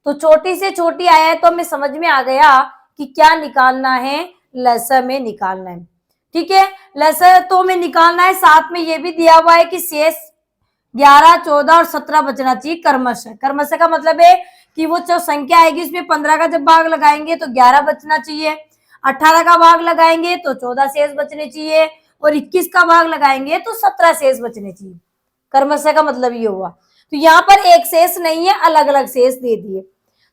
Speaker 1: तो छोटी से छोटी आया है तो हमें समझ में आ गया कि क्या निकालना है, लसर में निकालना है। ठीक है, लसर तो हमें निकालना है, साथ में ये भी दिया हुआ है कि शेष 11, 14 और 17 बचना चाहिए क्रमशः। क्रमशः का मतलब है कि वो जो संख्या आएगी उसमें 15 का जब भाग लगाएंगे तो 11 बचना चाहिए, 18 का भाग लगाएंगे तो 14 शेष बचने चाहिए, और 21 का भाग लगाएंगे तो 17 शेष बचने चाहिए। क्रमशः का मतलब ये हुआ। तो यहाँ पर एक शेष नहीं है, अलग अलग शेष दे दिए।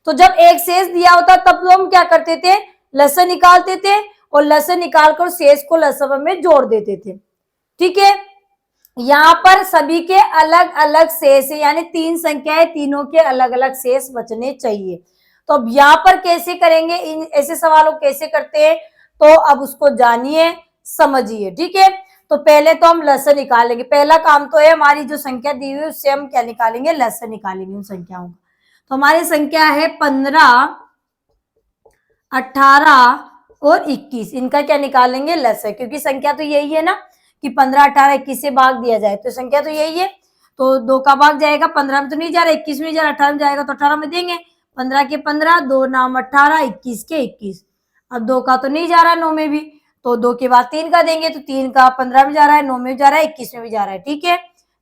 Speaker 1: तो जब एक शेष दिया होता तब तो हम क्या करते थे, लसर निकालते थे, और लसर निकालकर शेष को लसर में जोड़ देते थे। ठीक है, यहाँ पर सभी के अलग अलग शेष है, यानी तीन संख्याएं, तीनों के अलग अलग शेष बचने चाहिए। तो अब यहाँ पर कैसे करेंगे, इन ऐसे सवालों कैसे करते हैं, तो अब उसको जानिए, समझिए। ठीक है, तो पहले तो हम लसन निकालेंगे। पहला काम तो है हमारी जो संख्या दी हुई है उससे हम क्या निकालेंगे, लसन निकालेंगे उन संख्याओं का। तो हमारी संख्या है 15, 18 और 21। इनका क्या निकालेंगे, लसन, क्योंकि संख्या तो यही है ना कि 15, 18, 21 से भाग दिया जाए, तो संख्या तो यही है। तो 2 का भाग जाएगा, 15 में तो नहीं जा रहा, 21 में नहीं जा रहा, 18 में जाएगा तो 18 में देंगे। 15 के 15, 2 नाम 18, 21 के 21। अब 2 का तो नहीं जा रहा 9 में भी, तो 2 के बाद 3 का देंगे, तो 3 का 15 में जा रहा है, 9 में जा रहा है, 21 में भी जा रहा है। ठीक है,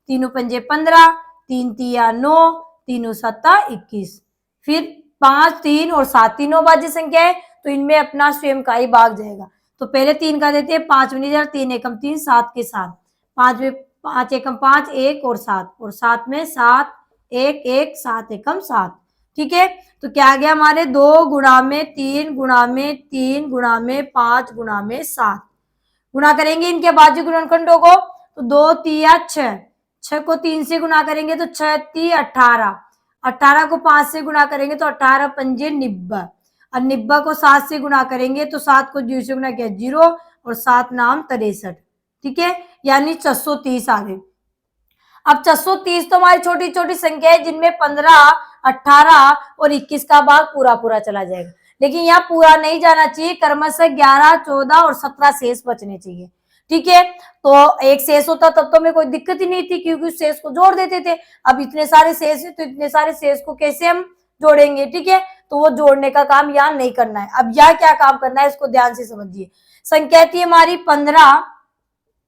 Speaker 1: तीनों पंजे 15, 3 तिया 9, तीनों सत्ता 21। फिर 5, 3 और 7 तीनों भाज्य संख्या है, तो इनमें अपना स्वयं का ही भाग जाएगा। तो पहले 3 का देते हैं, 5 में नहीं जा रहा, 3 एकम 3, 7 के 7, 5 में 5 एकम 5, 1 और 7, और 7 में 7, 1, 1, 7 एकम 7। ठीक है, तो क्या आ गया हमारे 2 गुणा में 3 गुणा में 3 गुणा में 5 गुणा में 7। गुणा करेंगे इनके बाजू गुणनखंडों को, तो 2 तिया 6, 6 को 3 से गुणा करेंगे तो 6 ती 18, 18 को 5 से गुणा करेंगे तो 18 पंजे 90, और 90 को 7 से गुणा करेंगे तो 7 को 0 से गुणा किया 0, और 7 नाम 63। ठीक है, यानी 630 आ गए। अब 630 तो हमारी छोटी छोटी संख्या है जिनमें 15, 18 और 21 का भाग पूरा पूरा चला जाएगा, लेकिन यहाँ पूरा नहीं जाना चाहिए, क्रमशः 11, 14 और 17 शेष बचने चाहिए। ठीक है, तो एक शेष होता तब तो हमें कोई दिक्कत ही नहीं थी, क्योंकि उस शेष को जोड़ देते थे। अब इतने सारे शेष है, तो इतने सारे शेष को कैसे हम जोड़ेंगे। ठीक है, तो वो जोड़ने का काम यहाँ नहीं करना है। अब यहाँ क्या काम करना है, इसको ध्यान से समझिए। संख्या थी हमारी 15,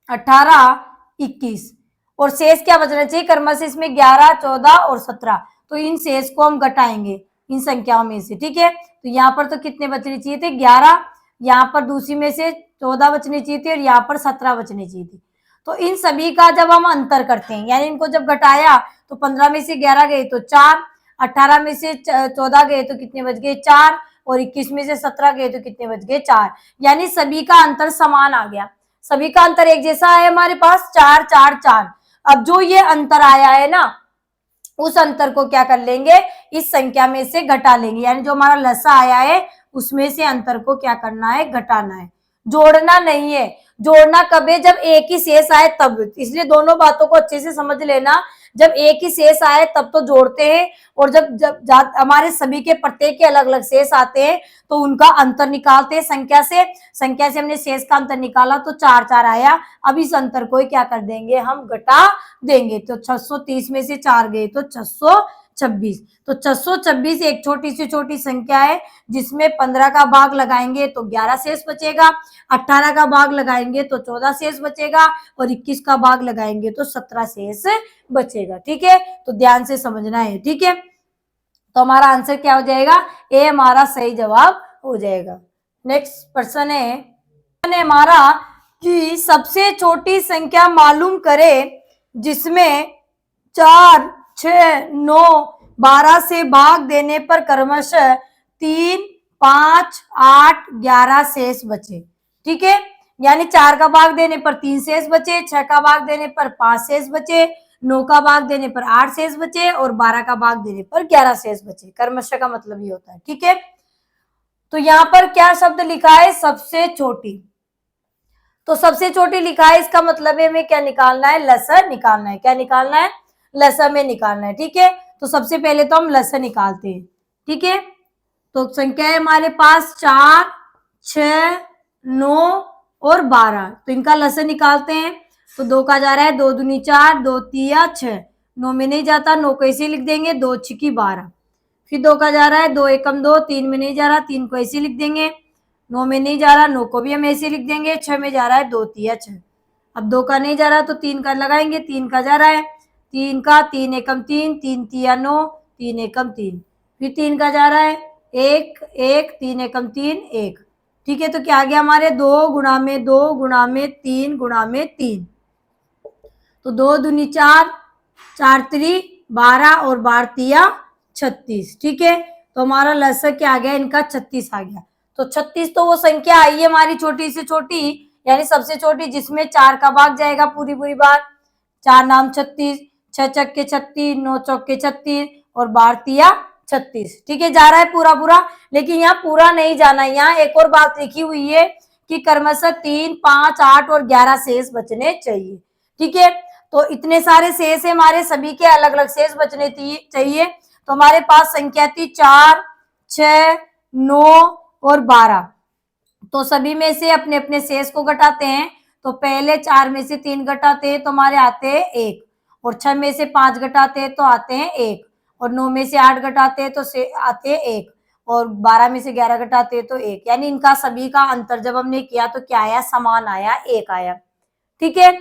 Speaker 1: 18, 21, और शेष क्या बचना चाहिए, क्रमशः इसमें 11, 14 और 17। तो इन शेष को हम घटाएंगे इन संख्याओं में से। ठीक है, तो यहाँ पर तो कितने बचने चाहिए थे, 11, यहाँ पर दूसरी में से 14 बचने चाहिए थे, और यहाँ पर 17 बचने चाहिए थे। तो इन सभी का जब हम अंतर करते हैं, यानी इनको जब घटाया तो 15 में से 11 गए तो 4, 18 में से 14 गए तो कितने बच गए, 4, और 21 में से 17 गए तो कितने बच गए, 4। यानी सभी का अंतर समान आ गया, सभी का अंतर एक जैसा है हमारे पास, 4, 4, 4। अब जो ये अंतर आया है ना, उस अंतर को क्या कर लेंगे, इस संख्या में से घटा लेंगे, यानी जो हमारा लसा आया है उसमें से अंतर को क्या करना है, घटाना है, जोड़ना नहीं है। जोड़ना कब है, जब एक ही शेष आए तब। इसलिए दोनों बातों को अच्छे से समझ लेना, जब एक ही शेष आए तब तो जोड़ते हैं, और जब जब हमारे सभी के प्रत्येक के अलग अलग शेष आते हैं तो उनका अंतर निकालते हैं संख्या से। संख्या से हमने शेष का अंतर निकाला तो 4, 4 आया। अब इस अंतर को क्या कर देंगे, हम घटा देंगे। तो 630 में से 4 गए तो 626। तो 626 एक छोटी से छोटी संख्या है जिसमें 15 का भाग लगाएंगे तो 11 शेष बचेगा, 18 का भाग लगाएंगे तो 14 शेष बचेगा, और 21 का भाग लगाएंगे तो 17 शेष बचेगा। ठीक है, तो ध्यान से समझना है। ठीक है, तो हमारा आंसर क्या हो जाएगा, ए हमारा सही जवाब हो जाएगा। नेक्स्ट प्रश्न है हमारा कि सबसे छोटी संख्या मालूम करें जिसमें 4, 6, 9, 12 से भाग देने पर क्रमशः 3, 5, 8, 11 शेष बचे। ठीक है, यानी 4 का भाग देने पर 3 शेष बचे, 6 का भाग देने पर 5 शेष बचे, 9 का भाग देने पर 8 शेष बचे, और 12 का भाग देने पर 11 शेष बचे। क्रमशः का मतलब ये होता है। ठीक है, तो यहाँ पर क्या शब्द लिखा है, सबसे छोटी। तो सबसे छोटी लिखा है, इसका मतलब है हमें क्या निकालना है, लसर निकालना है। क्या निकालना है, लसर में निकालना है। ठीक है, तो सबसे पहले तो हम लसर निकालते हैं। ठीक है, तो संख्या है हमारे पास 4, 6, 9 और 12। तो इनका लसर निकालते हैं। तो 2 का जा रहा है, 2 दूनी 4, 2 तिया 6, 9 में नहीं जाता, 9 को ऐसे लिख देंगे, 2 छिकी 12। फिर 2 का जा रहा है, 2 एकम 2, 3 में नहीं जा रहा, 3 को ऐसे लिख देंगे, 9 में नहीं जा रहा, 9 को भी हम ऐसे लिख देंगे, 6 में जा रहा है, 2 तिया 6। अब 2 का नहीं जा रहा तो 3 का लगाएंगे, 3 का जा रहा है, 3 का 3 एकम 3, 3 तिया 9, 3 एकम 3। फिर 3 का जा रहा है, 1, 1, 3 एकम 3, 1। ठीक है, तो क्या आ गया हमारे, 2 गुणा में 2 गुणा में 3 गुणा में 3। तो 2 दूनी 4, 4 3 12, और 12 तिया 36। ठीक है, तो हमारा लसर क्या आ गया, इनका 36 आ गया। तो 36 तो वो संख्या आई है हमारी छोटी से छोटी, यानी सबसे छोटी, जिसमें 4 का भाग जाएगा पूरी पूरी बार, 4 नाम 36, 6 चक्के 36, 9 चौके 36 और 12 तिया 36। ठीक है, जा रहा है पूरा पूरा, लेकिन यहाँ पूरा नहीं जाना है। यहाँ एक और बात लिखी हुई है कि क्रमशः 3, 5, 8 और 11 शेष बचने चाहिए। ठीक है, तो इतने सारे शेष है हमारे, सभी के अलग अलग शेष बचने चाहिए। तो हमारे पास संख्या थी 4, 6, 9 और 12। तो सभी में से अपने अपने शेष को घटाते हैं। तो पहले 4 में से 3 घटाते हैं तो हमारे आते हैं 1, और 6 में से 5 घटाते हैं तो आते हैं 1, और 9 में से 8 घटाते हैं तो आते हैं 1, और 12 में से 11 घटाते हैं तो 1। यानी इनका सभी का अंतर जब हमने किया तो क्या आया, समान आया, 1 आया। ठीक है,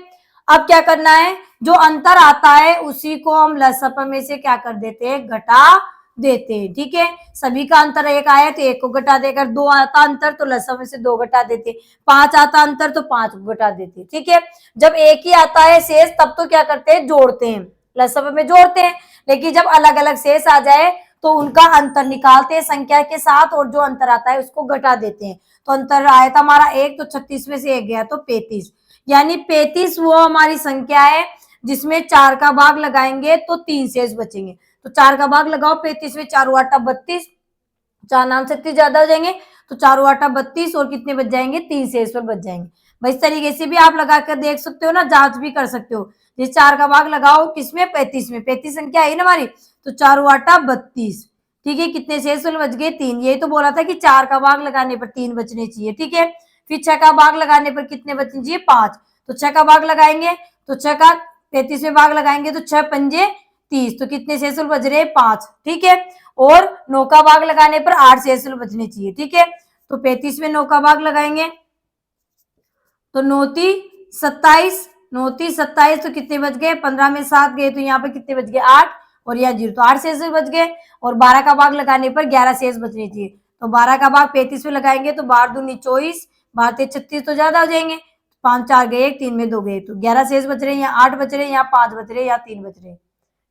Speaker 1: अब क्या करना है, जो अंतर आता है उसी को हम लसप में से क्या कर देते हैं, घटा देते हैं। ठीक है, सभी का अंतर 1 आया तो 1 को घटा देकर, 2 आता अंतर तो लसप में से 2 घटा देते, 5 आता अंतर तो 5 को घटा देते। ठीक है, जब एक ही आता है शेष तब तो क्या करते हैं, जोड़ते हैं, लसप में जोड़ते हैं। लेकिन जब अलग अलग शेष आ जाए तो उनका अंतर निकालते हैं संख्या के साथ, और जो अंतर आता है उसको घटा देते हैं। तो अंतर आया था हमारा 1, तो 36 में से 1 गया तो 35। यानी 35 वो हमारी संख्या है जिसमें 4 का भाग लगाएंगे तो 3 शेष बचेंगे। तो 4 का भाग लगाओ 35 में, 4 आटा 32, 4 नाम 36 ज्यादा हो जाएंगे तो 4 आटा 32, और कितने बच जाएंगे, 3 शेष पर बच जाएंगे। भाई इस तरीके से भी आप लगा कर देख सकते हो ना, जांच भी कर सकते हो। जिस 4 का भाग लगाओ किसमें, 35 में, 35 संख्या है ना हमारी, तो 4 आटा 32। ठीक है, कितने शेष बच गए, 3। यही तो बोला था कि 4 का भाग लगाने पर 3 बचने चाहिए। ठीक है, फिर 6 का भाग लगाने पर कितने बचने चाहिए, 5। तो 6 का भाग लगाएंगे तो 6 का 35 में भाग लगाएंगे तो 6 पंजे 30, तो कितने शेष बच रहे, 5। ठीक है, और 9 का भाग लगाने पर 8 शेष बचने चाहिए। ठीक है, तो 35 में 9 का भाग लगाएंगे तो 9 27, 9 27, तो कितने बच गए, 15 में 7 गए तो यहाँ पर कितने बच गए, 8, और यहाँ 0, तो 8 शेष बच गए। और 12 का भाग लगाने पर 11 शेष बचने चाहिए। तो 12 का भाग 35 में लगाएंगे तो 12 दूनी 24, 12 तेज 36, तो ज्यादा हो जाएंगे। 5 4 गए, 1 3 में 2 गए, तो 11 शेष बच रहे हैं, यहाँ 8 बच रहे हैं, यहाँ 5 बच रहे हैं, यहाँ 3 बच रहे हैं।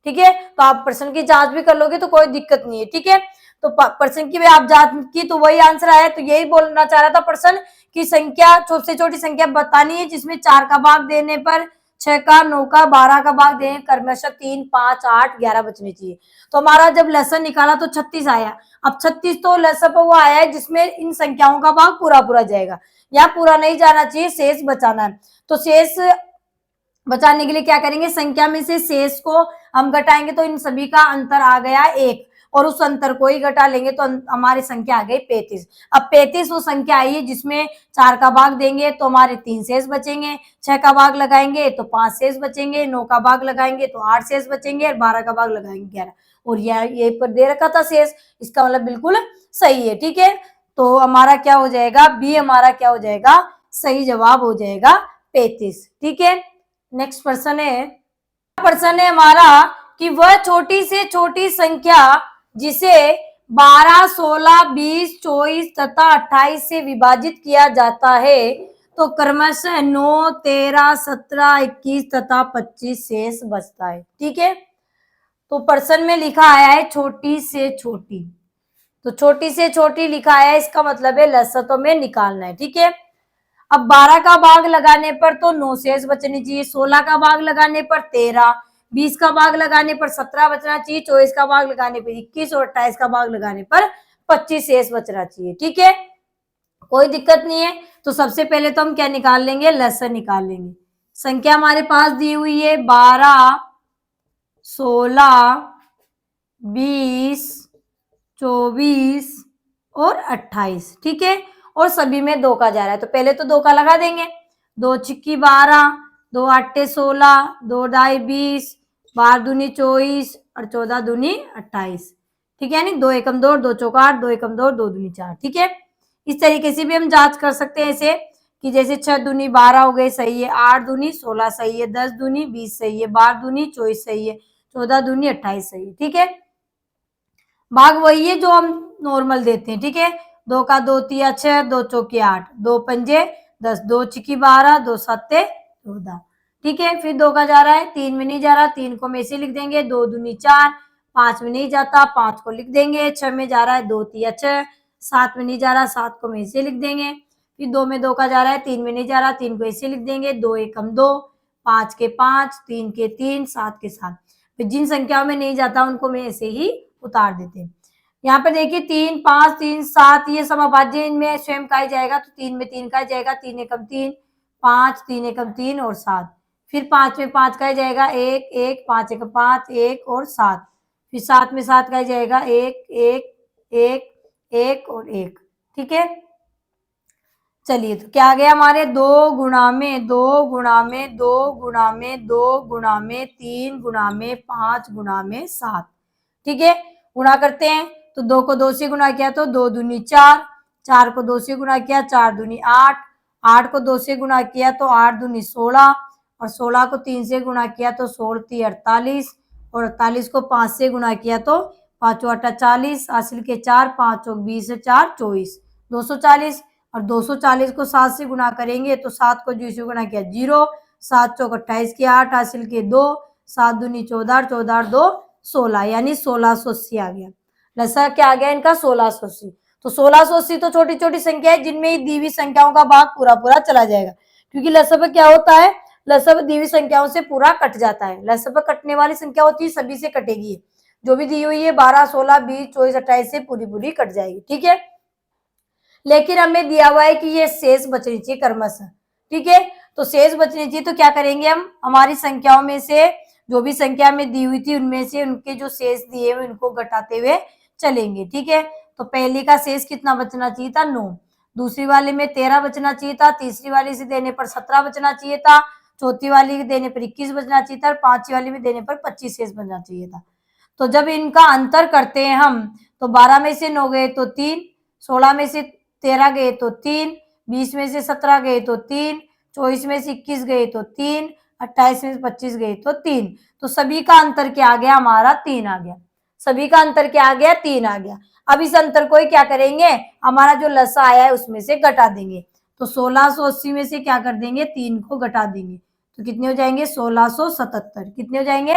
Speaker 1: ठीक है, तो आप प्रश्न की जांच भी कर लोगे तो कोई दिक्कत नहीं है। ठीक है, तो प्रश्न की भी आप जांच की तो वही आंसर आया। तो यही बोलना चाह रहा था प्रश्न की संख्या, सबसे छोटी संख्या बतानी है जिसमें 4 का भाग देने पर 6 का, 9 का, 12 का भाग देने क्रमशः 3, 5, 8, 11 बचने चाहिए। तो हमारा जब लसन निकाला तो 36 आया। अब 36 तो लसन वो आया है जिसमें इन संख्याओं का भाग पूरा पूरा जाएगा, यहाँ पूरा नहीं जाना चाहिए, शेष बचाना है। तो शेष बचाने के लिए क्या करेंगे, संख्या में से शेष को हम घटाएंगे तो इन सभी का अंतर आ गया 1, और उस अंतर को ही घटा लेंगे तो हमारी संख्या आ गई 35। अब 35 वो संख्या आई है जिसमें 4 का भाग देंगे तो हमारे 3 शेष बचेंगे, 6 का भाग लगाएंगे तो 5 शेष बचेंगे, 9 का भाग लगाएंगे तो 8 शेष बचेंगे, और 12 का भाग लगाएंगे 11, और ये पर दे रखा था शेष, इसका मतलब बिल्कुल सही है। ठीक है, तो हमारा क्या हो जाएगा, बी हमारा क्या हो जाएगा, सही जवाब हो जाएगा 35। ठीक है, नेक्स्ट प्रश्न है हमारा कि वह छोटी से छोटी संख्या जिसे 12, 16, 20, 24 तथा 28 से विभाजित किया जाता है तो क्रमशः 9, 13, 17, 21 तथा 25 शेष बचता है। ठीक है, तो प्रश्न में लिखा आया है छोटी से छोटी, तो छोटी से छोटी लिखा आया है, इसका मतलब है लसतों में निकालना है। ठीक है, अब 12 का भाग लगाने पर तो 9 शेष बचने चाहिए, 16 का भाग लगाने पर 13, 20 का भाग लगाने पर 17 बचना चाहिए, 24 का भाग लगाने पर 21 और 28 का भाग लगाने पर 25 शेष बचना चाहिए। ठीक है, कोई दिक्कत नहीं है। तो सबसे पहले तो हम क्या निकाल लेंगे, लसन निकाल लेंगे। संख्या हमारे पास दी हुई है 12, 16, 20, 24 और 28। ठीक है, और सभी में 2 का जा रहा है तो पहले तो 2 का लगा देंगे, 2 छिक्की 12, 2 आटे 16, 2 ढाई 20, 12 दूनी 24 और 14 दूनी 28। ठीक है, यानी 2 एकम 2, 2 चौका 8, 2 एकम 2, 2 दूनी 4। ठीक है, इस तरीके से भी हम जांच कर सकते हैं ऐसे कि जैसे 6 दूनी 12 हो गए, सही है, 8 दूनी 16 सही है, 10 दूनी 20 सही है, 12 दूनी 24 सही है, 14 दूनी 28 सही है। ठीक है, भाग वही है जो हम नॉर्मल देते हैं। ठीक है, 2 का 2 तिया 6, 2 चौके 8, 2 पंजे 10, 2 चिकी 12, 2 सत्ते 14। ठीक है, फिर 2 का जा रहा है, 3 में नहीं जा रहा, 3 को में से लिख देंगे, 2 दूनी 4, 5 में नहीं जाता, 5 को लिख देंगे, 6 में जा रहा है, 2 तिया 6, 7 में नहीं जा रहा, 7 को में से लिख देंगे, फिर 2 में 2 का जा रहा है, 3 में नहीं जा रहा, 3 को ऐसे लिख देंगे, 2 एकम 2, 5 के 5, 3 के 3, 7 के 7। फिर जिन संख्याओं में नहीं जाता उनको मैं ऐसे ही उतार देते हैं। यहाँ पे देखिए 3, 5, 3, 7 ये समअभाज्य, इनमें स्वयं का ही जाएगा तो 3 में 3 का ही जाएगा, 3 एकम 3, 5, 3 एकम 3 और 7। फिर 5 में 5 का ही जाएगा 1, 1, 5 एकम 5, 1 और 7। फिर 7 में 7 का ही जाएगा 1, 1, 1, 1 और 1। ठीक है, चलिए तो क्या आ गया हमारे 2 गुणा में 2 गुणा में 2 गुणा में 2 गुणा में 3 गुणा में 5 गुणा में 7। ठीक है, गुणा करते हैं तो 2 को 2 से गुणा किया तो 2 दूनी 4, 4 को 2 से गुणा किया 4 दूनी 8, 8 को 2 से गुणा किया तो 8 दूनी 16 और 16 को 3 से गुणा किया तो 16 × 48 और 48 को 5 से गुणा किया तो 5 × 8 40, हासिल के 4, 5 × 20 4 24, 240 और 240 को 7 से गुणा करेंगे तो 7 को 0 से गुणा किया 0, 7 × 28 के 8, हासिल के 2, 7 दूनी 14, 14 2 16, यानी 1680 आ गया। लसा क्या आ गया इनका 1680। तो 1680 तो छोटी छोटी संख्या है जिनमें दी हुई संख्याओं का भाग पूरा पूरा चला जाएगा, क्योंकि लसब क्या होता है, लसब दी हुई संख्याओं से पूरा कट जाता है। लसब कटने वाली संख्या होती है सभी से कटेगी, जो भी दी हुई है 12, 16, 20, 24, 28 से पूरी पूरी कट जाएगी। ठीक है, लेकिन हमें दिया हुआ है कि ये शेष बचनी चाहिए क्रमशः। ठीक है, तो शेष बचनी चाहिए तो क्या करेंगे हम, हमारी संख्याओं में से जो भी संख्या में दी हुई थी उनमें से उनके जो शेष दिए हुए उनको घटाते हुए चलेंगे। ठीक है, तो पहली का शेष कितना बचना चाहिए था 9, दूसरी वाले में 13 बचना चाहिए था, तीसरी वाली से देने पर 17 बचना चाहिए था, चौथी वाली देने पर 21 बचना चाहिए था और पांचवी वाली में देने पर 25 शेष बचना चाहिए था। तो जब इनका अंतर करते हैं हम तो 12 में से 9 गए तो 3, 16 में से 13 गए तो 3, 20 में से 17 गए तो 3, 24 में से 21 गए तो 3, 28 में से 25 गए तो 3। तो सभी का अंतर क्या आ गया हमारा 3 आ गया, सभी का अंतर क्या आ गया 3 आ गया। अब इस अंतर को ही क्या करेंगे, हमारा जो लसा आया है उसमें से घटा देंगे। तो 1680 में से क्या कर देंगे 3 को घटा देंगे तो कितने हो जाएंगे 1677। कितने हो जाएंगे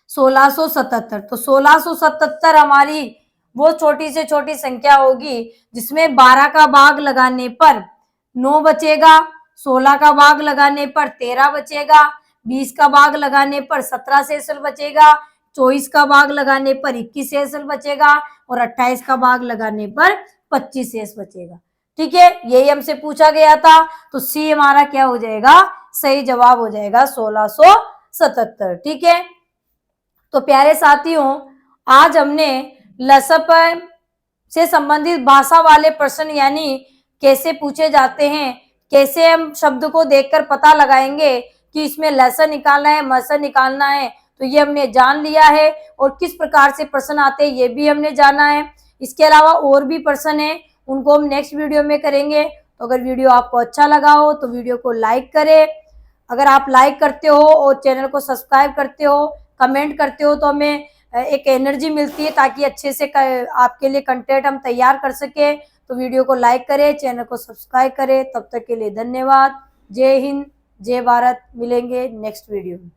Speaker 1: 1677। तो 1677 हमारी वो छोटी से छोटी संख्या होगी जिसमें 12 का भाग लगाने पर 9 बचेगा, 16 का भाग लगाने पर 13 बचेगा, 20 का भाग लगाने पर 17 शेषफल बचेगा, 24 का भाग लगाने पर 21 शेषफल बचेगा और 28 का भाग लगाने पर 25 शेष बचेगा। ठीक है, यही हमसे पूछा गया था, तो सी हमारा क्या हो जाएगा, सही जवाब हो जाएगा 1677। ठीक है, तो प्यारे साथियों आज हमने लसप से संबंधित भाषा वाले प्रश्न यानी कैसे पूछे जाते हैं, कैसे हम शब्द को देखकर पता लगाएंगे कि इसमें लसन निकालना है मसन निकालना है, तो ये हमने जान लिया है। और किस प्रकार से प्रश्न आते हैं ये भी हमने जाना है। इसके अलावा और भी प्रश्न है उनको हम नेक्स्ट वीडियो में करेंगे। तो अगर वीडियो आपको अच्छा लगा हो तो वीडियो को लाइक करें। अगर आप लाइक करते हो और चैनल को सब्सक्राइब करते हो, कमेंट करते हो तो हमें एक एनर्जी मिलती है ताकि अच्छे से आपके लिए कंटेंट हम तैयार कर सके। तो वीडियो को लाइक करें, चैनल को सब्सक्राइब करें। तब तक के लिए धन्यवाद। जय हिंद, जय भारत। मिलेंगे नेक्स्ट वीडियो में।